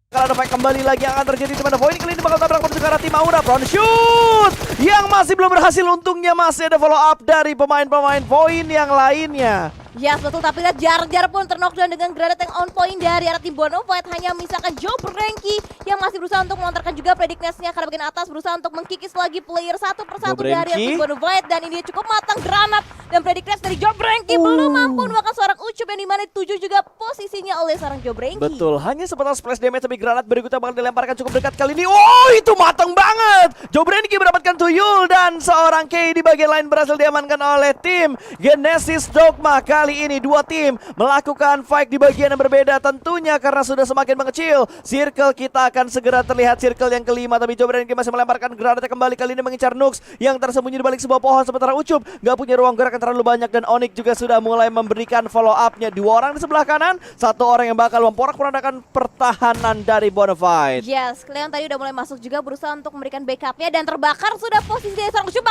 Kalau ada fight kembali lagi yang akan terjadi di mana poin kali ini bakal tabrak menuju ke arah tim Aura. Front shoot yang masih belum berhasil, untungnya masih ada follow up dari pemain-pemain poin yang lainnya. Yes, betul, tapi lihat Jar pun terknockdown dengan granat yang on point dari arah tim Bonafide. Hanya misalkan Joe Branky yang masih berusaha untuk melontarkan juga predictness-nya karena bagian atas berusaha untuk mengkikis lagi player satu persatu dari arah tim Bonafide. Dan ini cukup matang granat dan predictness dari Joe Branky belum mampu menemukan seorang Ucup yang dimana dituju juga posisinya oleh seorang Joe Branky. Betul, hanya sebatas splash damage tapi granat berikutnya bakal dilemparkan cukup dekat kali ini. Oh, itu matang banget. Joe Branky mendapatkan tuyul dan seorang K di bagian lain berhasil diamankan oleh tim Genesis Dogma. Kali ini dua tim melakukan fight di bagian yang berbeda tentunya karena sudah semakin mengecil. Circle kita akan segera terlihat, circle yang kelima, tapi Joe Branky masih melemparkan granatnya kembali kali ini mengincar Nux yang tersembunyi di balik sebuah pohon, sementara Ucup gak punya ruang gerak yang terlalu banyak dan Onyx juga sudah mulai memberikan follow up-nya. Dua orang di sebelah kanan, satu orang yang bakal memporak-porandakan pertahanan dari Bonafide. Yes, kalian tadi udah mulai masuk juga berusaha untuk memberikan backupnya dan terbakar sudah posisi dari seorang Ucup.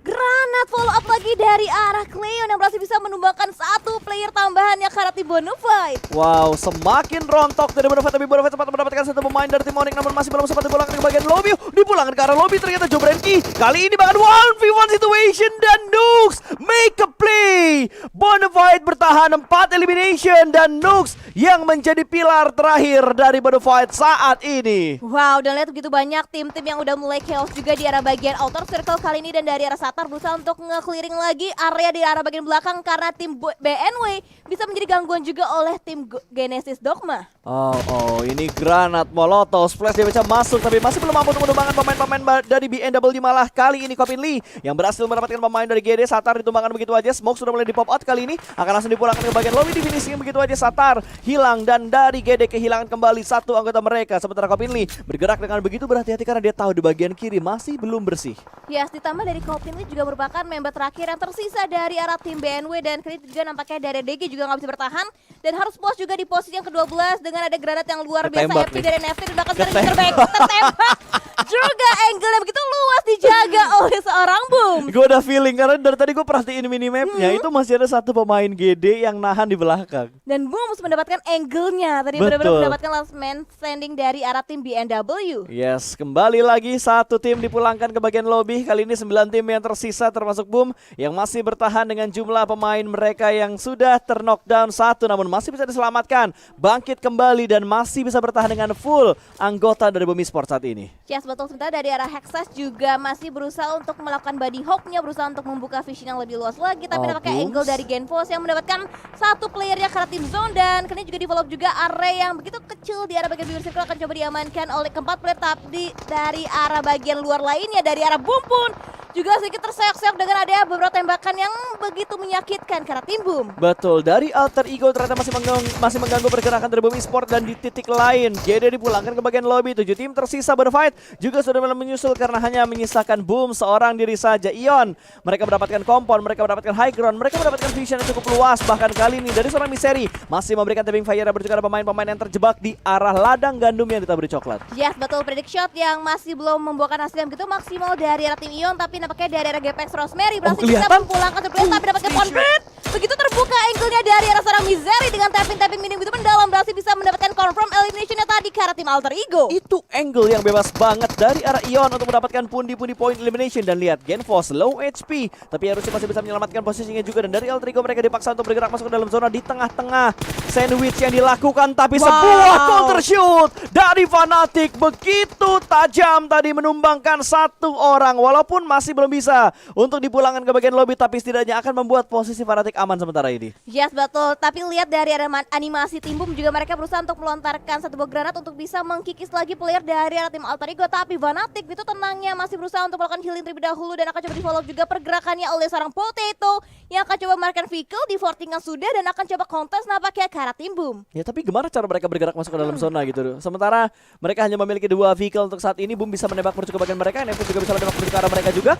Granat follow up lagi dari arah Cleon yang berhasil bisa menumbangkan satu player tambahannya ke arah tim Bonafide. Wow, semakin rontok dari Bonafide, tapi Bonafide sempat mendapatkan satu pemain dari tim Onyx namun masih belum sempat dipulangkan ke bagian lobby. Dipulangkan ke arah lobby ternyata Joe Branky. Kali ini bahkan 1v1 situation dan Nux make a play. Bonafide bertahan 4 elimination dan Nux yang menjadi pilar terakhir dari Bonafide saat ini. Wow, dan lihat begitu banyak tim-tim yang udah mulai chaos juga di arah bagian outer circle kali ini, dan dari arah Satar berusaha untuk nge-clearing lagi area di arah bagian belakang karena tim BNW bisa menjadi gangguan juga oleh tim Genesis Dogma. Oh, ini granat molotov, splash dia bisa masuk tapi masih belum mampu untuk menumbangkan pemain-pemain dari BNW. Malah kali ini Kopin Lee yang berhasil mendapatkan pemain dari GD. Satar ditumbangkan begitu aja, Smoke sudah mulai di pop out kali ini, akan langsung dipulangkan ke bagian lobby. Di finishing begitu aja Satar hilang dan dari GD kehilangan kembali satu anggota mereka, sementara Kopin Lee bergerak dengan begitu berhati-hati karena dia tahu di bagian kiri masih belum bersih. Yes, ditambah dari Kopin Lee juga merupakan member terakhir yang tersisa dari arah tim BNW, dan kali ini juga nampaknya dari DG juga nggak bisa bertahan dan harus puas juga di posisi yang ke-12 dengan ada granat yang luar biasa FP dari NFT dan bahkan dari tertembak juga angle yang begitu luas dijaga oleh seorang Boom. Gue udah feeling karena dari tadi gue perhatiin minimapnya itu masih ada satu pemain GD yang nahan di belakang. Dan Boom harus mendapatkan angle-nya tadi, benar-benar mendapatkan last man standing dari arah tim BNW. Yes, kembali lagi satu tim dipulangkan ke bagian lobby. Kali ini 9 tim yang tersisa termasuk Boom yang masih bertahan dengan jumlah pemain mereka yang sudah terknockdown satu namun masih bisa diselamatkan, bangkit kembali dan masih bisa bertahan dengan full anggota dari Boom Esports saat ini. Yes, betul. Sementara dari arah Hexas juga masih berusaha untuk melakukan body hawk-nya, berusaha untuk membuka vision yang lebih luas lagi, tapi nampaknya angle dari Genfos yang mendapatkan satu playernya karena tim zone, dan kini juga develop juga area yang begitu kecil di arah bagian bibir circle akan coba diamankan oleh keempat player, tapi dari arah bagian luar lainnya dari arah Boom pun juga sedikit terseok-seok dengan ada beberapa tembakan yang begitu menyakitkan karena tim Boom. Betul, dari Alter Ego ternyata masih mengganggu pergerakan dari Boom Esports, dan di titik lain GD dipulangkan ke bagian lobby. 7 tim tersisa berfight juga sudah mulai menyusul karena hanya menyisakan Boom seorang diri saja. Ion, mereka mendapatkan kompon, mereka mendapatkan high ground, mereka mendapatkan vision yang cukup luas. Bahkan kali ini dari seorang Misery masih memberikan tapping fire berjuga pemain-pemain yang terjebak di arah ladang gandum yang ditaburi coklat. Yes, betul, predict shot yang masih belum membuahkan hasil yang begitu maksimal dari arah tim Ion, tapi nampaknya dari arah GPX Rosemary berhasil bisa memulangkan terpilih, tapi dapatkan konfit. Begitu terbuka angle-nya dari arah seorang Misery dengan tapping minim itu mendalam, berhasil bisa mendapatkan confirm elimination-nya tadi ke arah tim Alter Ego. Itu angle yang bebas banget dari arah Ion untuk mendapatkan pundi-pundi point elimination, dan lihat Genfos low HP tapi harusnya masih bisa menyelamatkan posisinya juga, dan dari Alter Ego mereka dipaksa untuk bergerak masuk ke dalam zona di tengah-tengah. Sandwich yang dilakukan tapi sebuah counter shoot dari Fnatic begitu tajam tadi menumbangkan satu orang, walaupun masih belum bisa untuk dipulangkan ke bagian lobby, tapi setidaknya akan membuat posisi Fnatic aman sementara ini. Yes, betul, tapi lihat dari arah animasi tim Boom juga mereka berusaha untuk melontarkan satu buah granat untuk bisa mengkikis lagi player dari arah tim Alter Ego, tapi Fnatic itu tenangnya masih berusaha untuk melakukan healing terlebih dahulu dan akan coba di follow juga pergerakannya oleh seorang Potato yang akan coba memarkirkan vehicle di fortingan sudah dan akan coba kontes nampaknya ke arah tim Boom. Ya, tapi gimana cara mereka bergerak masuk ke dalam zona gitu? Sementara mereka hanya memiliki 2 vehicle untuk saat ini. Boom bisa menembak menuju ke bagian mereka, NFT juga bisa menembak menuju ke arah mereka juga.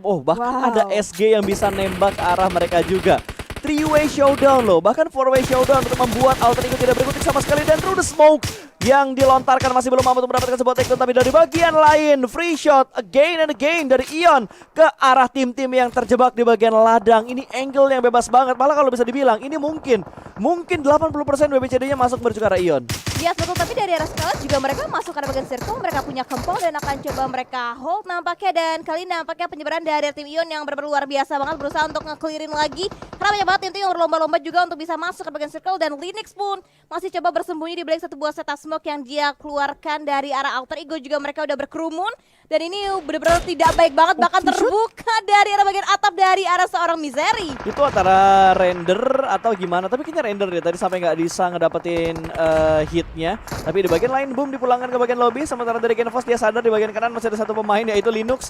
Bahkan ada SG yang bisa nembak ke arah mereka juga. 3-way showdown loh, bahkan 4-way showdown untuk membuat Alter Ego tidak berkutik sama sekali, dan through the smoke yang dilontarkan masih belum mampu untuk mendapatkan sebuah takedown, tapi dari bagian lain free shot again and again dari Ion ke arah tim-tim yang terjebak di bagian ladang. Ini angle yang bebas banget, malah kalau bisa dibilang ini mungkin 80% BBCD-nya masuk menuju ke arah Ion. Yes betul, tapi dari arah Scarlet juga mereka masuk ke bagian circle, mereka punya kempol dan akan coba mereka hold nampaknya. Dan kali ini nampaknya penyebaran dari tim Ion yang benar-benar luar biasa banget, berusaha untuk nge-clearin lagi. Karena banyak banget tim yang berlomba-lomba juga untuk bisa masuk ke bagian circle, dan Linux pun masih coba bersembunyi di balik satu buah setup smoke yang dia keluarkan dari arah Alter Ego. Juga mereka udah berkerumun, dan ini benar-benar tidak baik banget, bahkan terbuka dari arah bagian atap dari arah seorang Misery. Itu antara render atau gimana, tapi kayaknya render dia tadi sampai nggak bisa ngedapetin hitnya. Tapi di bagian lain boom dipulangkan ke bagian lobby, sementara dari Genfos dia sadar di bagian kanan masih ada satu pemain, yaitu Linux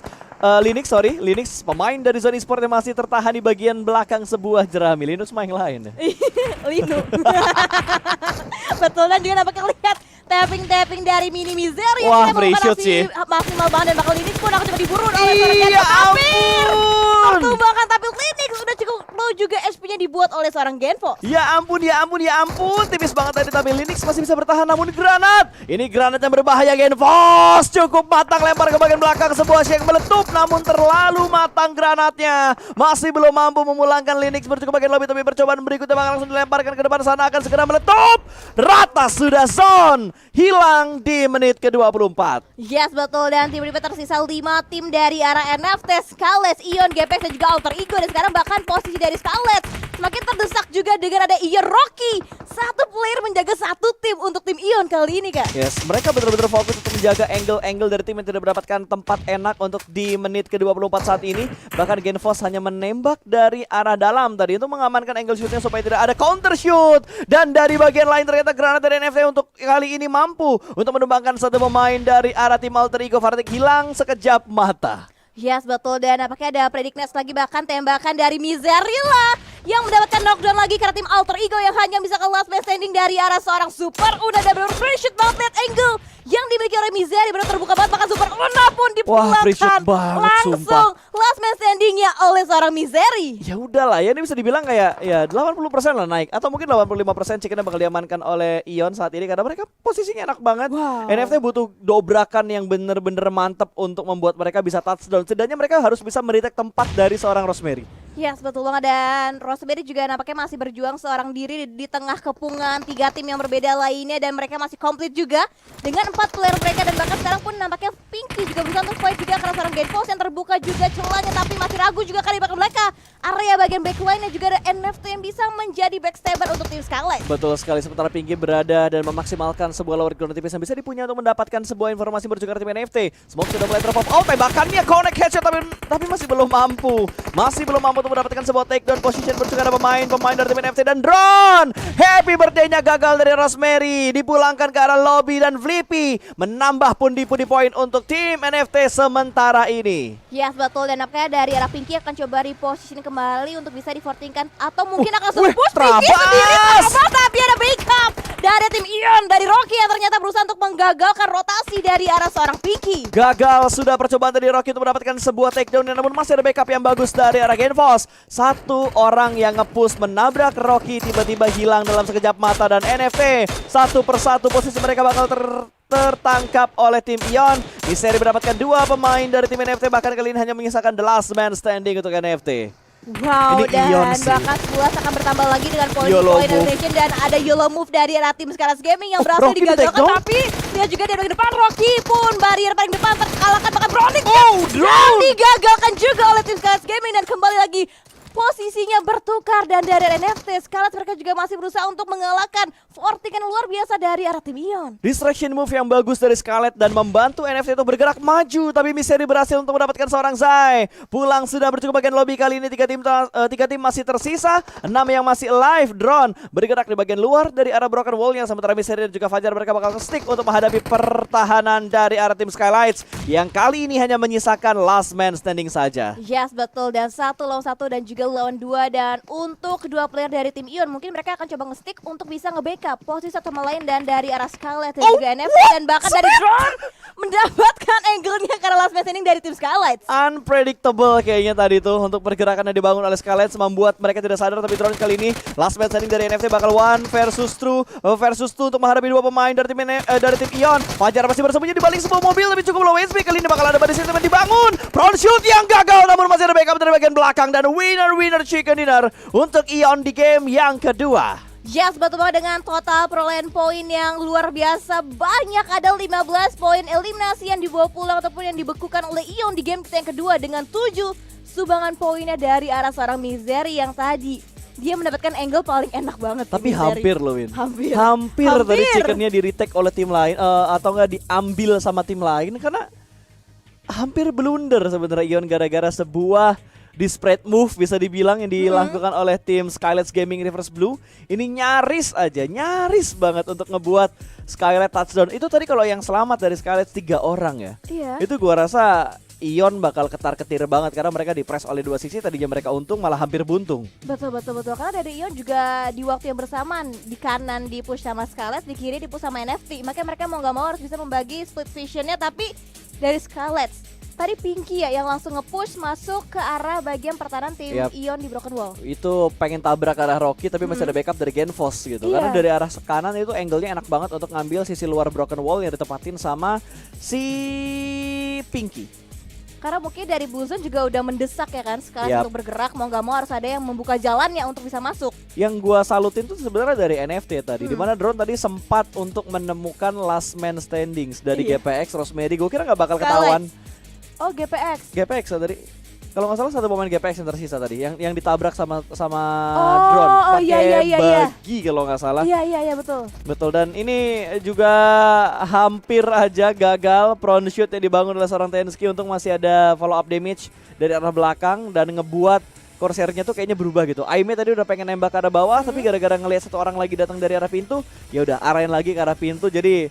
pemain dari Zone Esport yang masih tertahan di bagian belakang sebuah jerami. Linux main lain. Linux. Betul, dan juga dapat lihat tapping dari Mini Misery. Wah, free shoot sih. Maksimal banget, dan bakal Linux pun akan coba diburu oleh Iya ampun. bahkan tapi Linux udah cukup low juga, SP-nya dibuat oleh seorang Genfo. Ya ampun. Tipis banget tadi, tapi Linux masih bisa bertahan, namun granat. Ini granat yang berbahaya. Genfos cukup matang, lempar ke bagian belakang, sebuah shake meletup, namun terlalu matang granatnya. Masih belum mampu memulangkan Linux menuju ke bagian lobby, tapi percobaan berikutnya bakal langsung dilemparkan ke depan sana, akan segera meletup. Rata sudah zone, hilang di menit ke-24. Yes betul, dan tim Rivet tersisa 5 tim dari arah NFT, Scarlet, Ion, GPX dan juga Alter Ego. Dan sekarang bahkan posisi dari Scarlet semakin terdesak juga dengan ada Ion Rocky. Satu player menjaga satu tim untuk tim Ion kali ini, Kak. Yes, mereka benar-benar fokus untuk menjaga angle-angle dari tim yang tidak mendapatkan tempat enak untuk di menit ke-24 saat ini. Bahkan Genfos hanya menembak dari arah dalam tadi untuk mengamankan angle shootnya supaya tidak ada counter shoot. Dan dari bagian lain ternyata granat dari NFT untuk kali ini mampu untuk menumbangkan satu pemain dari arah tim Alter Ego. Fartik hilang sekejap mata. Yes betul, dan apakah ada Predictness lagi, bahkan tembakan dari Miserilla yang mendapatkan knockdown lagi karena tim Alter Ego yang hanya bisa ke last man standing dari arah seorang Super Una. Dan benar free shoot banget net angle yang dimiliki oleh Misery, benar terbuka banget, bahkan Super Una pun dipulangkan langsung sumpah. last man standingnya oleh seorang Misery. Ya udahlah ya, ini bisa dibilang kayak ya 80% lah naik, atau mungkin 85% chickennya bakal diamankan oleh Ion saat ini karena mereka posisinya enak banget. NFT butuh dobrakan yang bener-bener mantep untuk membuat mereka bisa touchdown. Setidaknya mereka harus bisa meritek tempat dari seorang Rosemary. Yes betul banget, dan Rosemary juga nampaknya masih berjuang seorang diri di tengah kepungan 3 tim yang berbeda lainnya, dan mereka masih komplit juga dengan 4 player mereka. Dan bahkan sekarang pun nampaknya Pinky juga berusaha untuk fight juga karena seorang Genfos yang terbuka juga celahnya, tapi masih ragu juga kali bakal mereka area bagian backline, dan juga ada NFT yang bisa menjadi backstabber untuk tim Scarlet. Betul sekali, sementara Pinky berada dan memaksimalkan sebuah lower ground tipis yang bisa dipunya untuk mendapatkan sebuah informasi menuju ke tim NFT. Smoke sudah mulai drop out, tembakannya connect headshot, tapi masih belum mampu untuk mendapatkan sebuah takedown position menuju ke pemain dari tim NFT. Dan drone happy birthday-nya gagal dari Rosemary, dipulangkan ke arah lobby, dan Flippy menambah pundi-pundi poin untuk tim NFT sementara ini. Yes betul, dan nampaknya dari arah Pinky akan coba reposition kembali untuk bisa difortingkan, atau mungkin akan langsung push Pinky sendiri, tapi ada backup dari tim Ion, dari Rocky yang ternyata berusaha untuk menggagalkan rotasi dari arah seorang Pinky. Gagal sudah percobaan dari Rocky untuk mendapatkan sebuah takedown, namun masih ada backup yang bagus dari arah Genfos. Satu orang yang nge-push menabrak Rocky tiba-tiba hilang dalam sekejap mata, dan NFT satu persatu posisi mereka bakal tertangkap oleh tim Ion. Misery mendapatkan 2 pemain dari tim NFT, bahkan kali ini hanya menyisakan the last man standing untuk NFT. Wow, ini dan bahkan 11 akan bertambah lagi dengan poin elimination, dan ada YOLO move dari arah tim Scarlet Gaming yang berhasil digagalkan, tapi dia juga dari bagian depan. Rocky pun barrier paling depan terkalahkan, bahkan Browning yang digagalkan juga oleh tim Scarlet Gaming. Dan kembali lagi posisinya bertukar, dan dari NFT Scarlet mereka juga masih berusaha untuk mengalahkan fortingan luar biasa dari arah tim Ion. Distraction move yang bagus dari Scarlet dan membantu NFT untuk bergerak maju, tapi Misery berhasil untuk mendapatkan seorang Zai. Pulang sudah bercukup bagian lobby, kali ini 3 tim masih tersisa, 6 yang masih alive. Drone bergerak di bagian luar dari arah broken wall-nya, sementara Misery dan juga Fajar mereka bakal stick untuk menghadapi pertahanan dari arah tim Skylights yang kali ini hanya menyisakan last man standing saja. Yes betul, dan 1 lawan 1 dan juga lawan 2, dan untuk kedua player dari tim Ion mungkin mereka akan coba nge-stick untuk bisa nge-backup posisi satu sama lain, dan dari arah Scarlet dan juga NFT, dan bahkan dari drone mendapatkan angle-nya karena last man standing dari tim Skylights. Unpredictable kayaknya tadi tuh untuk pergerakan yang dibangun oleh Skylights membuat mereka tidak sadar, tapi drone kali ini last man standing dari NFT bakal 1 versus 2 untuk menghadapi dua pemain dari tim Ion. Fajar masih bersembunyi di balik sebuah mobil tapi cukup low HP. Kali ini bakal ada body system yang dibangun. Front shoot yang gagal namun masih ada backup dari bagian belakang dan winner chicken dinner untuk Ion di game yang kedua. Yes, betul banget dengan total perolehan poin yang luar biasa banyak. Ada 15 poin eliminasi yang dibawa pulang ataupun yang dibekukan oleh Ion di game kita yang kedua dengan 7 sumbangan poinnya dari arah seorang Misery yang tadi dia mendapatkan angle paling enak banget. Tapi hampir loh Win. Hampir. Tadi chickennya di retake oleh tim lain atau enggak diambil sama tim lain karena hampir blunder sebenarnya Ion gara-gara sebuah di spread move bisa dibilang yang dilakukan oleh tim Skylights Gaming Reverse Blue. Ini nyaris banget untuk ngebuat Skylights touchdown. Itu tadi kalau yang selamat dari Skylights 3 orang ya. Iya. Itu gua rasa Ion bakal ketar-ketir banget karena mereka di-press oleh dua sisi, tadinya mereka untung malah hampir buntung. Betul. Karena dari Ion juga di waktu yang bersamaan di kanan di push sama Skylights, di kiri di push sama NFT. Makanya mereka mau nggak mau harus bisa membagi split visionnya, tapi dari Skylights tadi Pinky ya yang langsung nge-push masuk ke arah bagian pertahanan tim Ion di Broken Wall. Itu pengen tabrak ke arah Rocky tapi masih ada backup dari Genfos gitu. Iya. Karena dari arah kanan itu angle-nya enak banget untuk ngambil sisi luar Broken Wall yang ditepatin sama si Pinky. Karena mungkin dari Buzon juga udah mendesak ya kan sekarang untuk bergerak, mau nggak mau harus ada yang membuka jalannya untuk bisa masuk. Yang gua salutin tuh sebenarnya dari NFT tadi, dimana drone tadi sempat untuk menemukan last man standings dari GPX, Rosemary. Gue kira nggak bakal ketahuan. Oh GPX Tadi kalau nggak salah satu pemain GPX yang tersisa tadi, yang ditabrak sama drone pakai bagi kalau nggak salah. Iya betul. Dan ini juga hampir aja gagal front shoot yang dibangun oleh seorang TNSK untuk masih ada follow up damage dari arah belakang dan ngebuat Corsairnya tuh kayaknya berubah gitu. Aime tadi udah pengen nembak ke arah bawah tapi gara-gara ngelihat satu orang lagi datang dari arah pintu, ya udah arahin lagi ke arah pintu. Jadi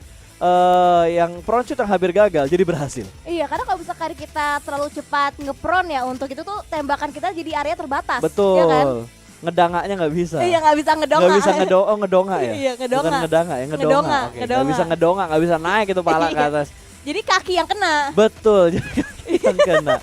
yang front shoot yang hampir gagal jadi berhasil. Iya, karena kalau misalkan kita terlalu cepat ngepron ya untuk itu tuh tembakan kita jadi area terbatas. Betul. Ya kan? Ngedangaknya nggak bisa. Iya, nggak bisa ngedonga. Nggak bisa ngedonga ya. Iya, ngedonga. Bukan ngedanga ya, ngedonga. Oke, nggak bisa ngedonga, nggak bisa naik itu pala ke atas. Jadi kaki yang kena. Betul, jadi kaki yang kena.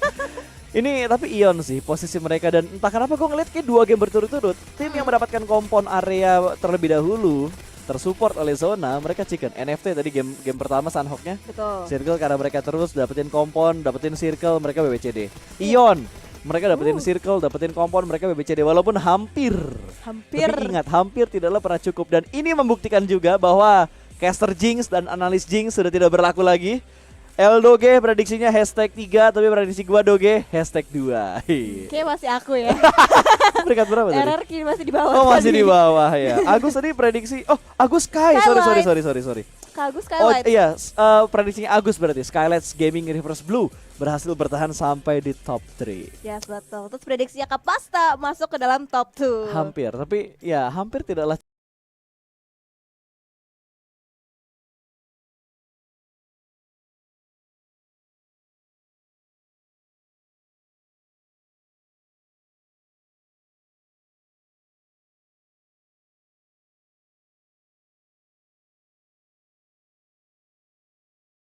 Ini tapi Ion sih posisi mereka, dan entah kenapa gue ngeliat kayak 2 game berturut-turut tim yang mendapatkan kompon area terlebih dahulu tersupport oleh Zona, mereka chicken. NFT tadi game pertama Sunhawk-nya. Betul. Circle karena mereka terus dapetin kompon, dapetin circle, mereka BBCD. Ion, mereka dapetin circle, dapetin kompon, mereka BBCD. Walaupun hampir. Tapi ingat, hampir tidaklah pernah cukup. Dan ini membuktikan juga bahwa caster Jinx dan analis Jinx sudah tidak berlaku lagi. Doge prediksinya #3, tapi prediksi gua Doge #2. Kayak masih aku ya. Peringkat berapa tadi? RRQ masih di bawah. Oh, masih di bawah ya. Agus tadi prediksi. Oh, Agus Sky. Sorry. Agus Skylights. Oh iya, prediksinya Agus berarti Skylights Gaming Reverse Blue berhasil bertahan sampai di top 3. Yes, betul. Terus prediksinya Kapasta masuk ke dalam top 2. Hampir, tapi ya hampir tidaklah